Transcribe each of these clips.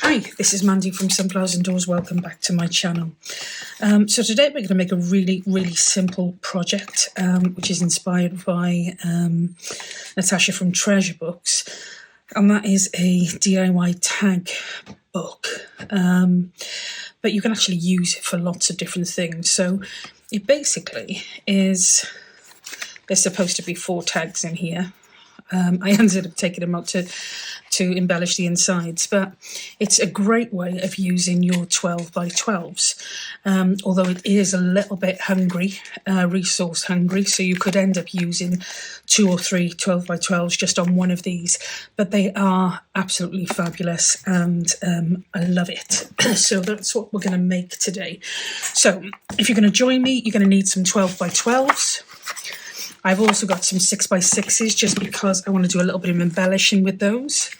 Hi, this is Mandy from Sunflowers and Doors. Welcome back to my channel. So today we're going to make a really simple project, which is inspired by Natasha from Treasure Books, and that is a DIY tag book. But you can actually use it for lots of different things. So it basically is, there's supposed to be 4 tags in here. I ended up taking them out to embellish the insides, but it's a great way of using your 12 by 12s, although it is a little bit hungry, resource hungry, so you could end up using 2 or 3 12 by 12s just on one of these, but they are absolutely fabulous and I love it. So that's what we're going to make today. So if you're going to join me, you're going to need some 12 by 12s. I've also got some 6 by 6s just because I want to do a little bit of embellishing with those.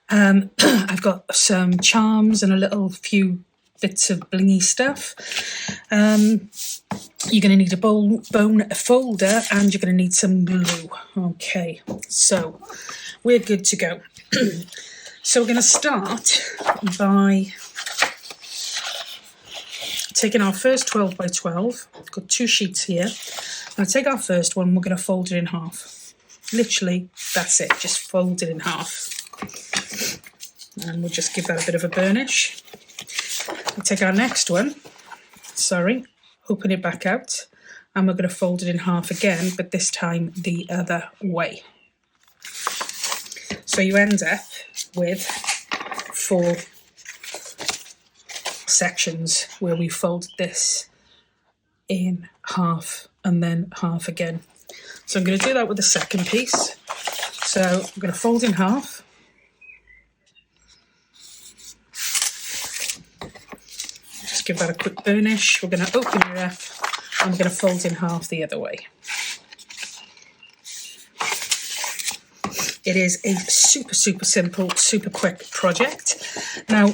I've got some charms and a few bits of blingy stuff. You're going to need a bone folder and you're going to need some glue. Okay, so we're good to go. So we're going to start by taking our first 12 by 12. I've got 2 sheets here. I'm going to take our first one, we're going to fold it in half. Literally, that's it, just fold it in half. And we'll just give that a bit of a burnish. We'll take our next one, open it back out, and we're going to fold it in half again, but this time the other way. So you end up with 4 sections where we fold this in half and then half again. So I'm going to do that with the second piece. So I'm going to fold in half. Just give that a quick burnish. We're going to open it up and we're going to fold in half the other way. It is a super simple, super quick project. Now,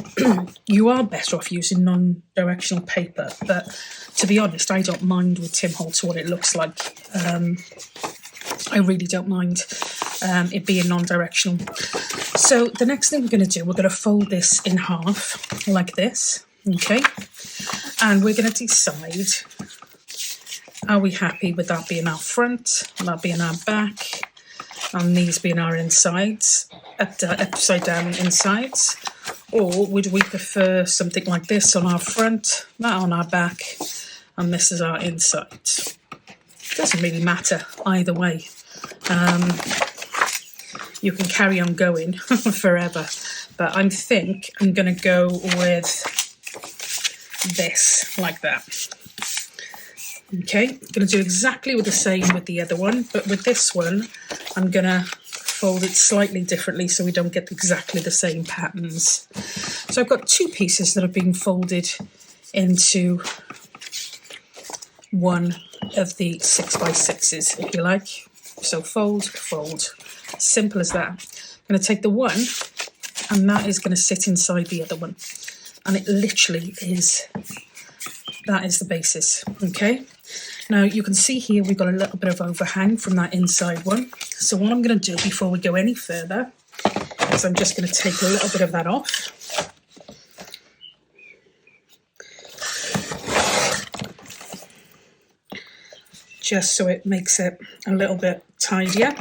you are better off using non-directional paper, but to be honest, I don't mind with Tim Holtz what it looks like. I really don't mind it being non-directional. So the next thing we're going to do, we're going to fold this in half like this, okay? And we're going to decide, are we happy with that being our front, that being our back, and these being our insides, upside down insides, or would we prefer something like this on our front, that on our back, and this is our insides? Doesn't really matter either way. You can carry on going forever, but I think I'm going to go with this like that. Okay, I'm going to do exactly the same with the other one, but with this one, I'm going to fold it slightly differently so we don't get exactly the same patterns. So I've got 2 pieces that have been folded into one of the 6 by 6s, if you like. So fold, fold. Simple as that. I'm going to take the one, and that is going to sit inside the other one. And it literally is, that is the basis, okay? Now you can see here we've got a little bit of overhang from that inside one. So what I'm going to do before we go any further is I'm just going to take a little bit of that off. Just so it makes it a little bit tidier.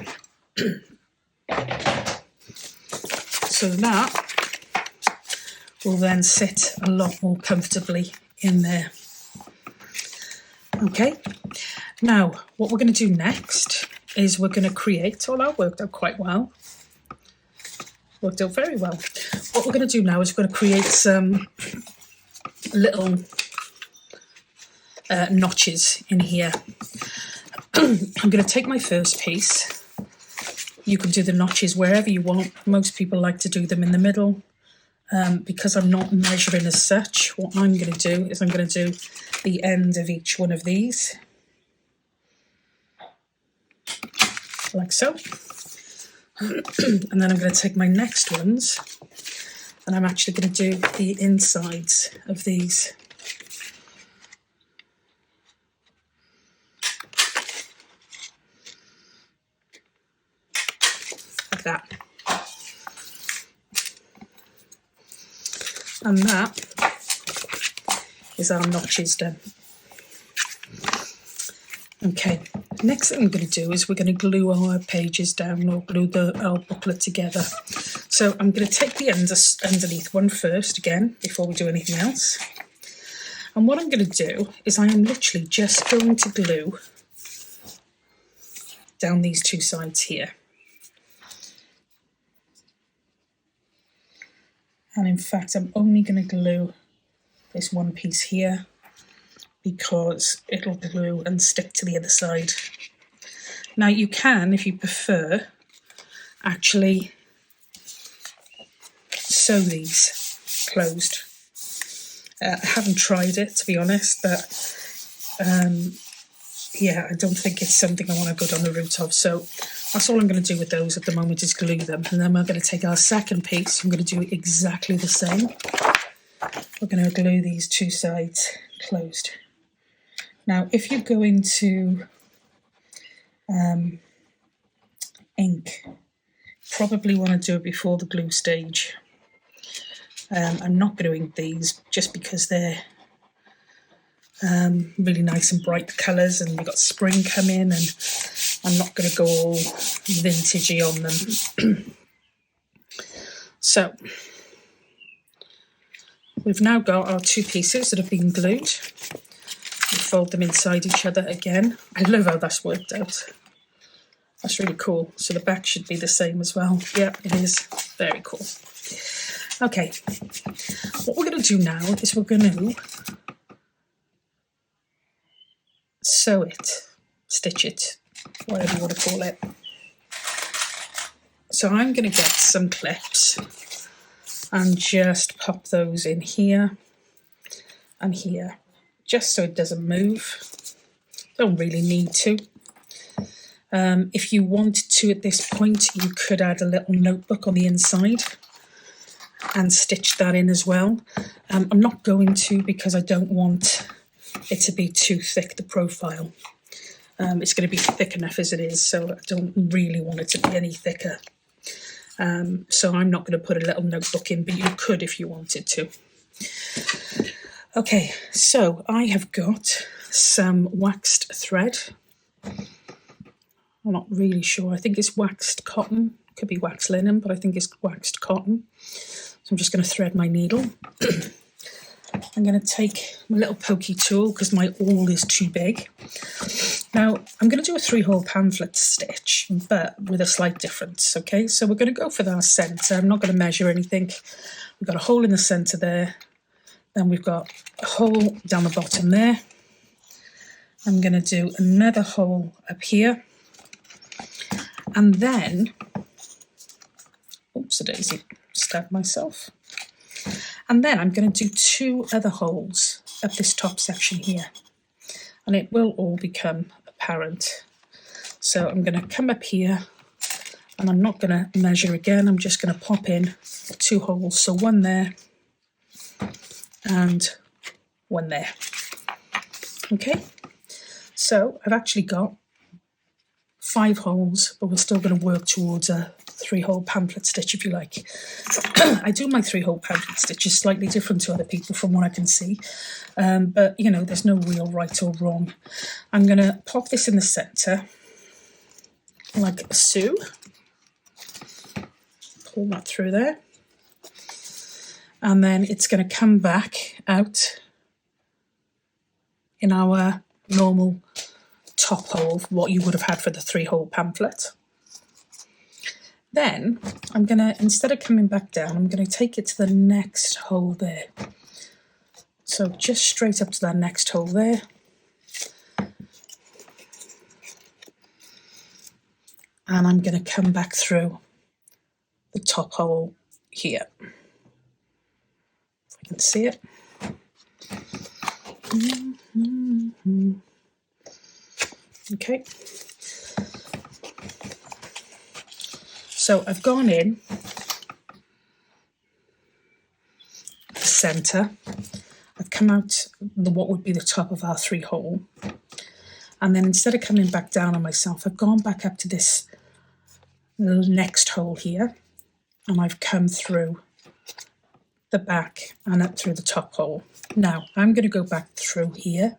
So that will then sit a lot more comfortably in there. Okay, now what we're going to do next is we're going to create, oh, that worked out quite well. Worked out very well. What we're going to do now is we're going to create some little notches in here. I'm going to take my first piece. You can do the notches wherever you want. Most people like to do them in the middle. Because I'm not measuring as such, what I'm going to do is I'm going to do the end of each one of these. Like so. And then I'm going to take my next ones and I'm actually going to do the insides of these. Like that. And that is our notches done. Okay, next thing I'm going to do is we're going to glue our pages down, or glue our booklet together. So I'm going to take the underneath one first again before we do anything else. And what I'm going to do is I am literally just going to glue down these two sides here. And in fact, I'm only going to glue this one piece here because it'll glue and stick to the other side. Now you can, if you prefer, actually sew these closed. I haven't tried it, to be honest, but yeah, I don't think it's something I want to go down the route of. So that's all I'm going to do with those at the moment, is glue them. And then we're going to take our second piece. I'm going to do exactly the same. We're going to glue these two sides closed. Now, if you go into ink, probably want to do it before the glue stage. I'm not gluing these just because they're really nice and bright colours, and we've got spring coming, and I'm not going to go all vintagey on them. So we've now got our two pieces that have been glued. We fold them inside each other again. I love how that's worked out. That's really cool. So the back should be the same as well. Yeah, it is. Very cool. Okay, what we're going to do now is we're going to sew it, stitch it, whatever you want to call it. So I'm going to get some clips and just pop those in here and here, just so it doesn't move. Don't really need to. If you want to at this point, you could add a little notebook on the inside and stitch that in as well. I'm not going to, because I don't want it to be too thick, the profile. It's going to be thick enough as it is, so I don't really want it to be any thicker. So I'm not going to put a little notebook in, but you could if you wanted to. Okay, so I have got some waxed thread. I'm not really sure. I think it's waxed cotton. Could be waxed linen, but I think it's waxed cotton. So I'm just going to thread my needle. I'm going to take my little pokey tool because my awl is too big. Now, I'm going to do a 3-hole pamphlet stitch, but with a slight difference, okay? So we're going to go for our centre. I'm not going to measure anything. We've got a hole in the centre there. Then we've got a hole down the bottom there. I'm going to do another hole up here. And then, oops-a-daisy, stabbed myself. And then I'm going to do 2 other holes up this top section here. And it will all become apparent. So I'm going to come up here, and I'm not going to measure again. I'm just going to pop in 2 holes. So one there and one there. Okay, so I've actually got 5 holes, but we're still going to work towards a 3-hole pamphlet stitch, if you like. I do my 3-hole pamphlet stitches slightly different to other people from what I can see, but you know, there's no real right or wrong. I'm going to pop this in the centre like so. Pull that through there, and then it's going to come back out in our normal top hole, what you would have had for the 3-hole pamphlet. Then I'm going to, instead of coming back down, I'm going to take it to the next hole there. So just straight up to that next hole there. And I'm going to come back through the top hole here. If I can see it. Okay. So I've gone in the centre. I've come out what would be the top of our 3-hole. And then instead of coming back down on myself, I've gone back up to this next hole here. And I've come through the back and up through the top hole. Now I'm going to go back through here.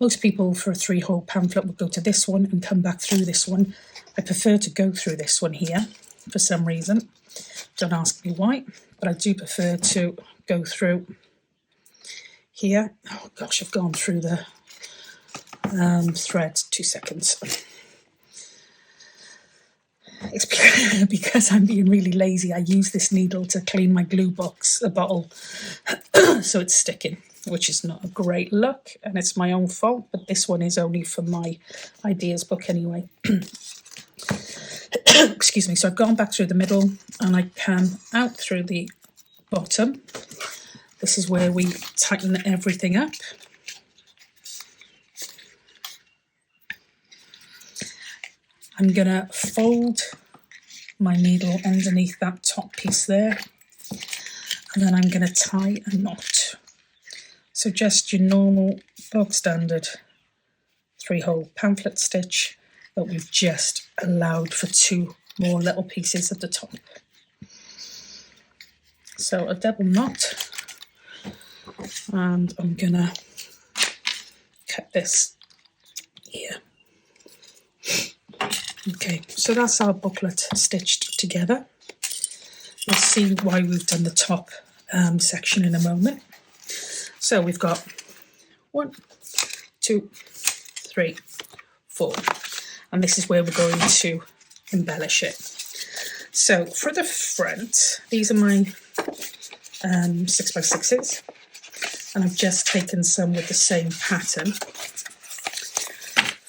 Most people for a 3-hole pamphlet would go to this one and come back through this one. I prefer to go through this one here for some reason. Don't ask me why, but I do prefer to go through here. Oh gosh, I've gone through the threads. 2 seconds. It's because I'm being really lazy. I use this needle to clean my glue box, a bottle, so it's sticking, which is not a great look, and it's my own fault, but this one is only for my ideas book anyway. Excuse me. So I've gone back through the middle and I come out through the bottom. This is where we tighten everything up. I'm going to fold my needle underneath that top piece there, and then I'm going to tie a knot. So just your normal bog standard 3-hole pamphlet stitch, but we've just allowed for 2 more little pieces at the top. So a double knot, and I'm going to cut this here. Okay, so that's our booklet stitched together. We'll see why we've done the top section in a moment. So we've got 1, 2, 3, 4, and this is where we're going to embellish it. So for the front, these are my 6x6s, and I've just taken some with the same pattern.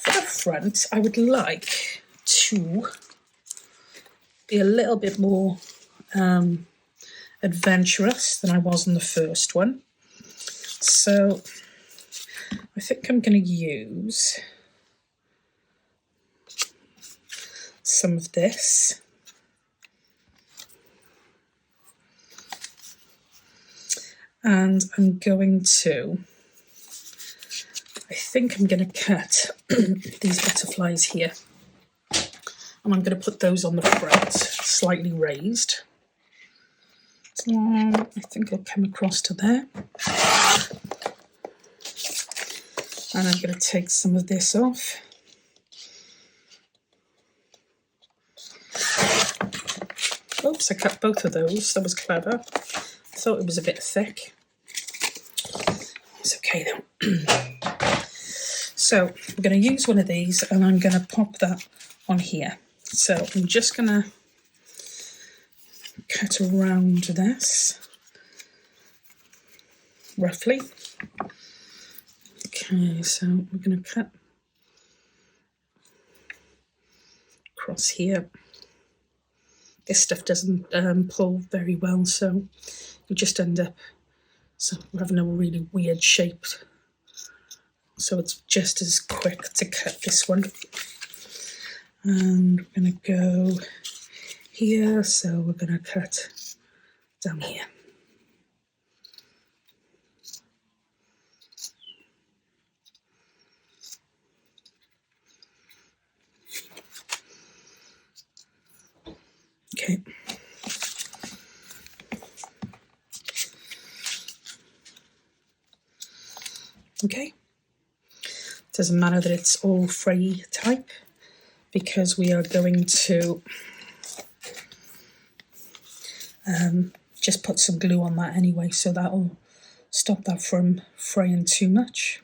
For the front, I would like to be a little bit more adventurous than I was in the first one. So I think I'm going to use some of this. And I'm going to, I think I'm going to cut these butterflies here. And I'm going to put those on the front, slightly raised. So I think I'll come across to there. And I'm going to take some of this off. Oops, I cut both of those. That was clever. I thought it was a bit thick. It's okay though. So I'm going to use one of these and I'm going to pop that on here. So I'm just going to cut around this, roughly. Okay, so we're going to cut across here. This stuff doesn't pull very well, so you just end up having a really weird shape. So it's just as quick to cut this one. And we're going to go here, so we're going to cut down here. Okay. Okay. Doesn't matter that it's all free type, because we are going to just put some glue on that anyway, so that'll stop that from fraying too much,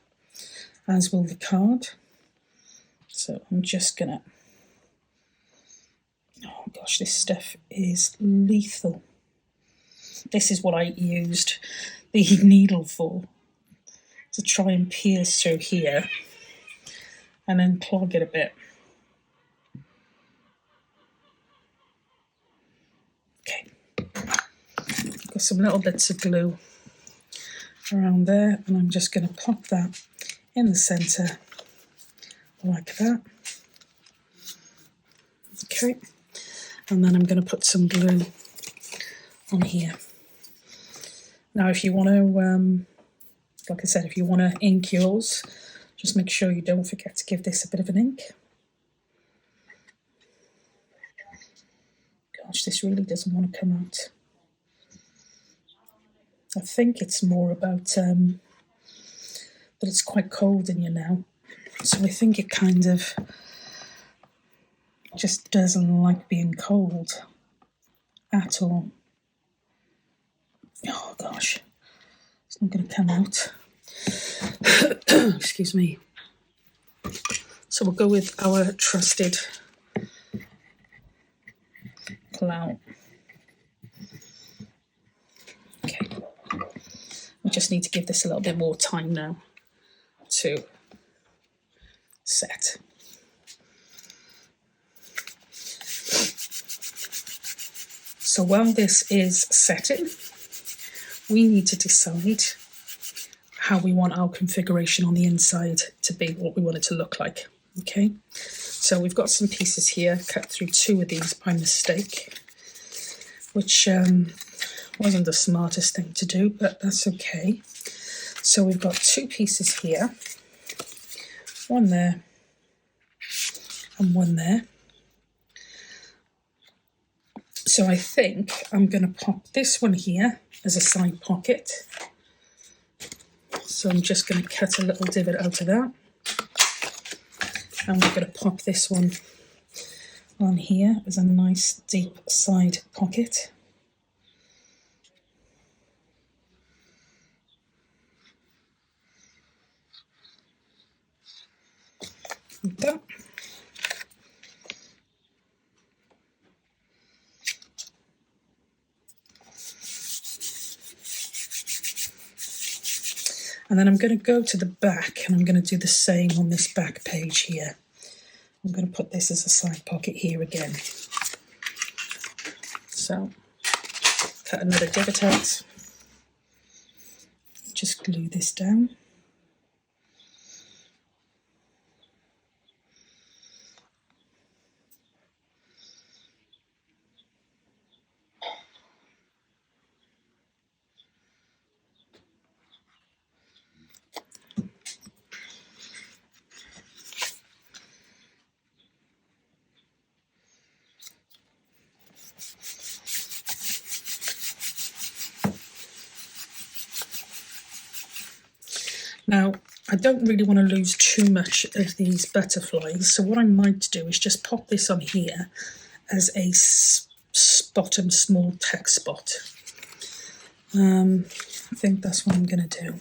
as will the card. So I'm just gonna, oh gosh, this stuff is lethal. This is what I used the needle for, to try and pierce through here and then clog it a bit. Okay, got some little bits of glue around there, and I'm just going to pop that in the centre like that. Okay, and then I'm going to put some glue on here. Now if you want to, like I said, if you want to ink yours, just make sure you don't forget to give this a bit of an ink. Gosh, this really doesn't want to come out. I think it's more about that it's quite cold in here now. So I think it kind of just doesn't like being cold at all. Oh gosh, it's not going to come out. Excuse me. So we'll go with our trusted clout. Okay. We just need to give this a little bit more time now to set. So while this is setting, we need to decide how we want our configuration on the inside to be, what we want it to look like. Okay, so we've got some pieces here, cut through 2 of these by mistake, which wasn't the smartest thing to do, but that's okay. So we've got 2 pieces here, one there and one there. So I think I'm going to pop this one here as a side pocket. So I'm just going to cut a little divot out of that. And we're going to pop this one on here as a nice deep side pocket. Like that. And then I'm going to go to the back and I'm going to do the same on this back page here. I'm going to put this as a side pocket here again. So, cut another divot out. Just glue this down. Now, I don't really want to lose too much of these butterflies, so what I might do is just pop this on here as a bottom small text spot. I think that's what I'm going to do.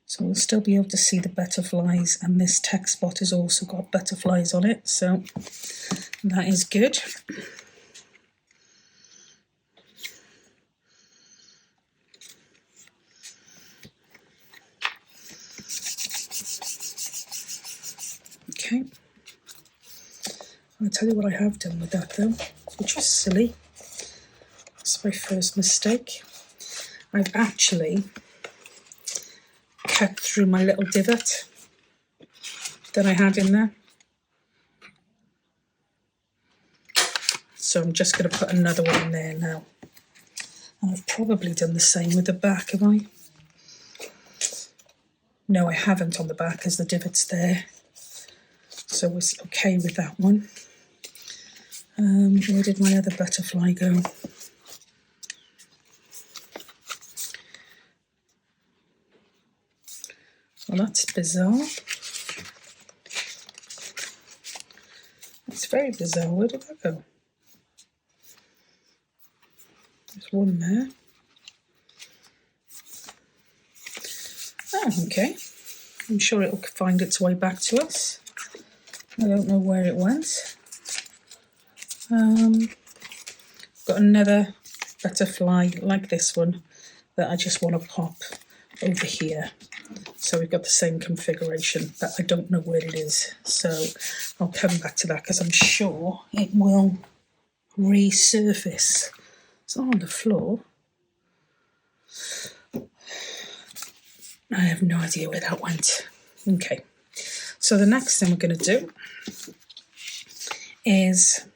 So we'll still be able to see the butterflies, and this text spot has also got butterflies on it, so that is good. Okay, I'll tell you what I have done with that though, which is silly. That's my first mistake. I've actually cut through my little divot that I had in there. So I'm just going to put another one in there now. And I've probably done the same with the back, have I? No, I haven't on the back because the divot's there. So we're okay with that one. Where did my other butterfly go? Well, that's bizarre. It's very bizarre. Where did that go? There's one there. Oh, okay. I'm sure it'll find its way back to us. I don't know where it went. Got another butterfly like this one that I just want to pop over here. So we've got the same configuration, but I don't know where it is. So I'll come back to that because I'm sure it will resurface. It's not on the floor. I have no idea where that went. Okay. So the next thing we're going to do is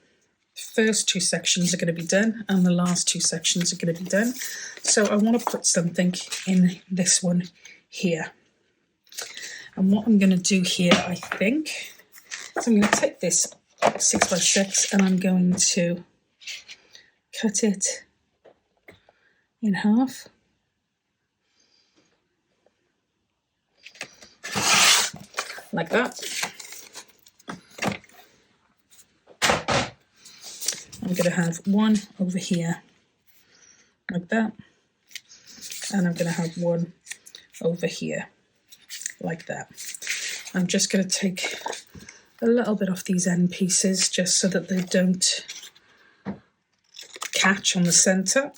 the first 2 sections are going to be done and the last 2 sections are going to be done. So I want to put something in this one here. And what I'm going to do here, I think, is I'm going to take this 6x6 and I'm going to cut it in half. like that. I'm going to have one over here, like that. And I'm going to have one over here, like that. I'm just going to take a little bit off these end pieces just so that they don't catch on the centre.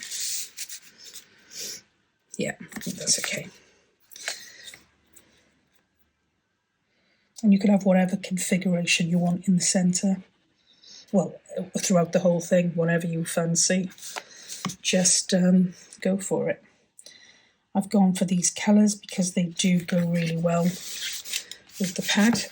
Yeah, I think that's okay. And you can have whatever configuration you want in the centre. Well, throughout the whole thing, whatever you fancy. Just go for it. I've gone for these colours because they do go really well with the pad.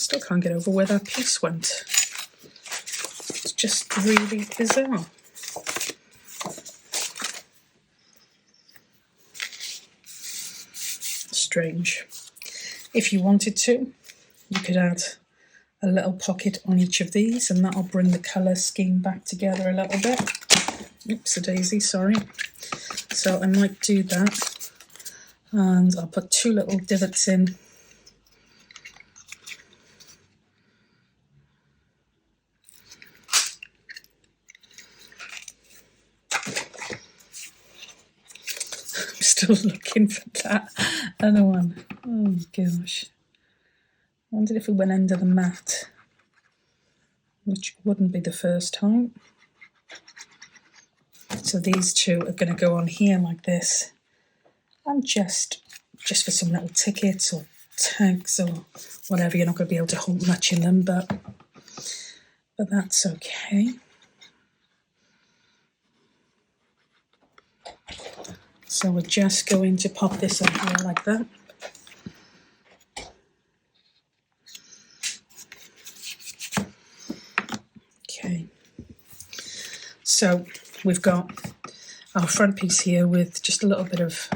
Still can't get over where that piece went. It's just really bizarre. Strange. If you wanted to, you could add a little pocket on each of these and that'll bring the colour scheme back together a little bit. Oops, a daisy, sorry. So I might do that, and I'll put two little divots in. Still looking for that other one. Oh gosh. I wondered if it went under the mat, which wouldn't be the first time. So these two are going to go on here like this, and just for some little tickets or tags or whatever. You're not going to be able to hold much in them, but that's okay. So we're just going to pop this on here like that. Okay. So we've got our front piece here with just a little bit of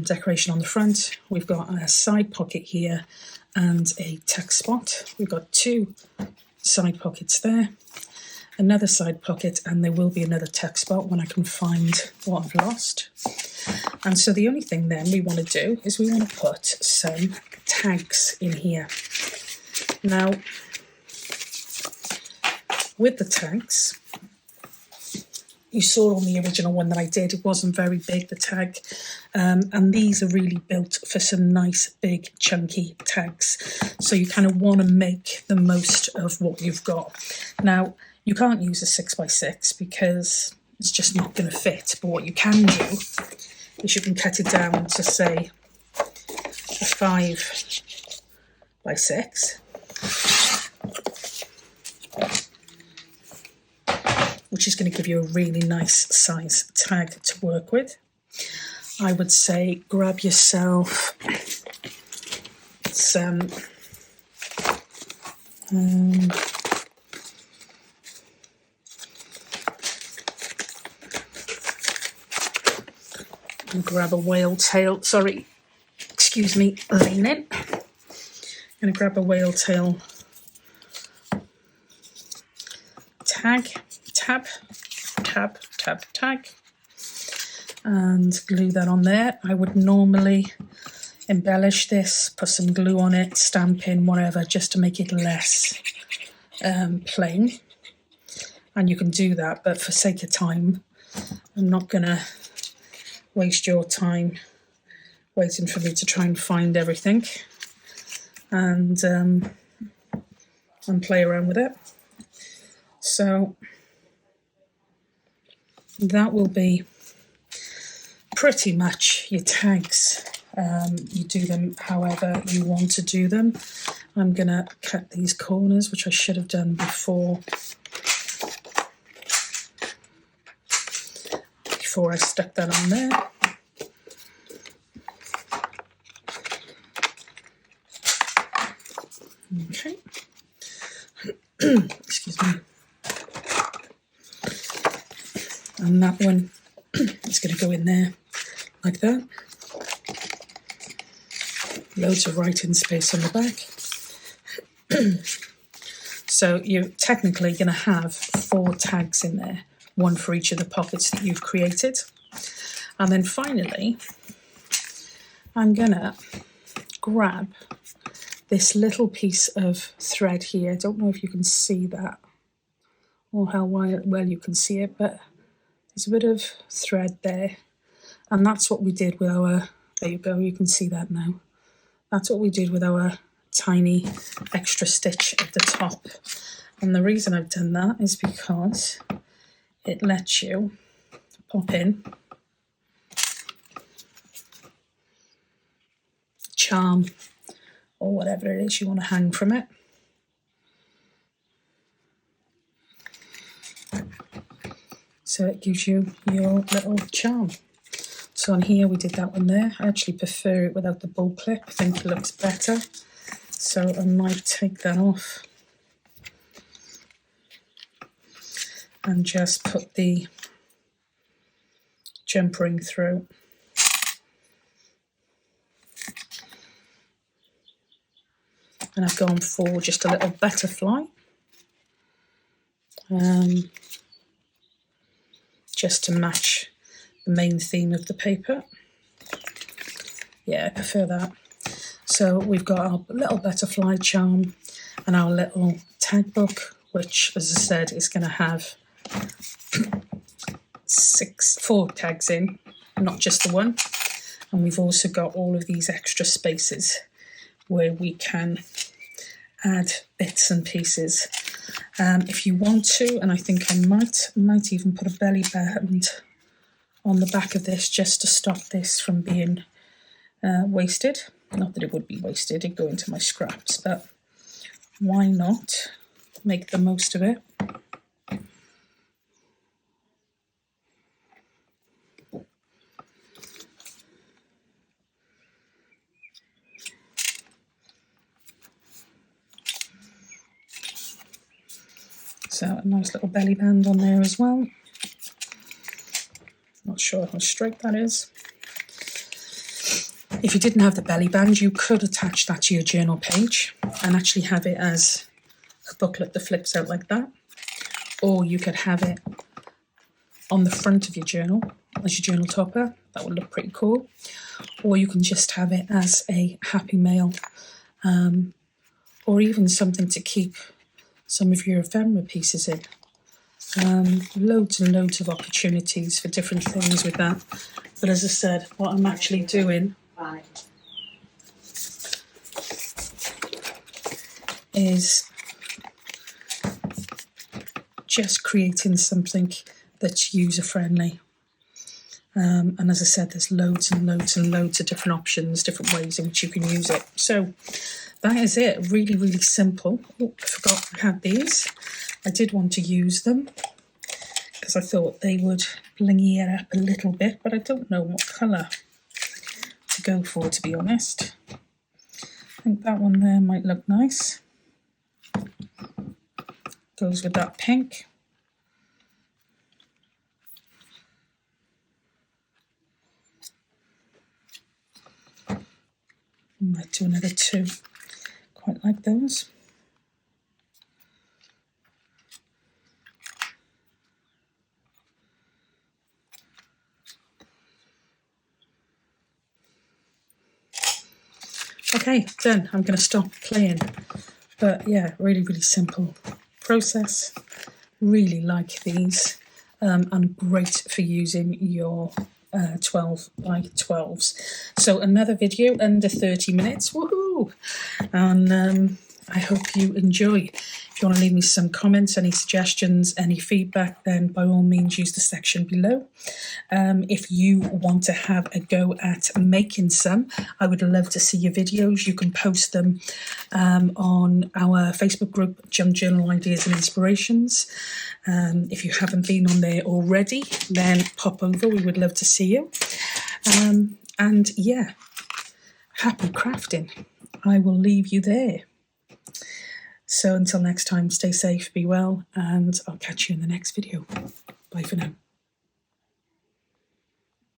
decoration on the front. We've got a side pocket here and a tuck spot. We've got two side pockets there, another side pocket, and there will be another tuck spot when I can find what I've lost. And so the only thing then we want to do is we want to put some tags in here. Now, with the tags, you saw on the original one that I did, it wasn't very big, the tag, and these are really built for some nice big chunky tags. So you kind of want to make the most of what you've got. Now, you can't use a 6x6 because it's just not going to fit, but what you can do is you can cut it down to, say, a 5x6, which is going to give you a really nice size tag to work with. I would say grab yourself some and grab a whale tail, sorry, excuse me, lean in. I'm going to grab a whale tail tag, tab, and glue that on there. I would normally embellish this, put some glue on it, stamp in, whatever, just to make it less plain. And you can do that, but for sake of time, I'm not going to waste your time waiting for me to try and find everything and play around with it. So that will be pretty much your tags. You do them however you want to do them. I'm going to cut these corners, which I should have done before I stuck that on there. Okay, excuse me. And that one is going to go in there like that. Loads of writing space on the back. So you're technically going to have 4 tags in there, one for each of the pockets that you've created. And then finally, I'm going to grab this little piece of thread here. I don't know if you can see that or how well you can see it, but there's a bit of thread there. And that's what we did with our, there you go, you can see that now. That's what we did with our tiny extra stitch at the top. And the reason I've done that is because it lets you pop in charm or whatever it is you want to hang from it. So it gives you your little charm. So on here we did that one there. I actually prefer it without the bow clip. I think it looks better. So I might take that off and just put the jump ring through. And I've gone for just a little butterfly. Just to match the main theme of the paper. Yeah, I prefer that. So we've got our little butterfly charm and our little tag book, which, as I said, is going to have 4 tags in, not just the one. And we've also got all of these extra spaces where we can add bits and pieces. If you want to, and I think I might even put a belly band on the back of this just to stop this from being wasted. Not that it would be wasted, it'd go into my scraps, but why not make the most of it? So a nice little belly band on there as well. Not sure how straight that is. If you didn't have the belly band, you could attach that to your journal page and actually have it as a booklet that flips out like that. Or you could have it on the front of your journal as your journal topper. That would look pretty cool. Or you can just have it as a happy mail, or even something to keep some of your ephemera pieces in. Loads and loads of opportunities for different things with that. But as I said, what I'm actually doing is just creating something that's user-friendly. And as I said, there's loads and loads and loads of different options, different ways in which you can use it. So that is it. Really, really simple. Oh, I forgot I had these. I did want to use them because I thought they would blingy it up a little bit, but I don't know what colour to go for, to be honest. I think that one there might look nice. Goes with that pink. Might do another 2. Quite like those. Okay, done. I'm going to stop playing. But yeah, really, really simple process. Really like these. And great for using your 12 by 12s. So another video under 30 minutes. Woohoo! And I hope you enjoy. If you want to leave me some comments, any suggestions, any feedback, then by all means use the section below. If you want to have a go at making some, I would love to see your videos. You can post them on our Facebook group, Junk Journal Ideas and Inspirations. If you haven't been on there already, then pop over. We would love to see you. And yeah, happy crafting. I will leave you there. So until next time, stay safe, be well, and I'll catch you in the next video. Bye for now.